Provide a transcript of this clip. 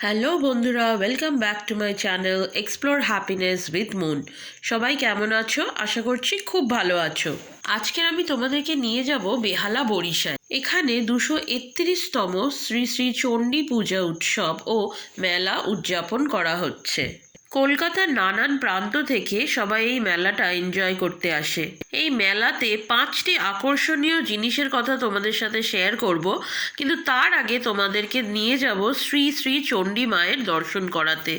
Hello বন্ধুরা, welcome back to my channel explore happiness with moon. সবাই কেমন আছো? আশা করছি খুব ভালো আছো। আজকের আমি তোমাদেরকে নিয়ে যাব বেহালা বরিশায়। এখানে 231তম শ্রী শ্রী চণ্ডী পূজা উৎসব ও মেলা উদযাপন করা হচ্ছে। কলকাতার নানান প্রান্ত থেকে সবাই এই মেলাটা এনজয় করতে আসে। এই মেলাতে 5টি আকর্ষণীয় জিনিসের কথা তোমাদের সাথে শেয়ার করব, কিন্তু তার আগে তোমাদেরকে নিয়ে যাব শ্রী শ্রী চণ্ডী মায়ের দর্শন করাতে।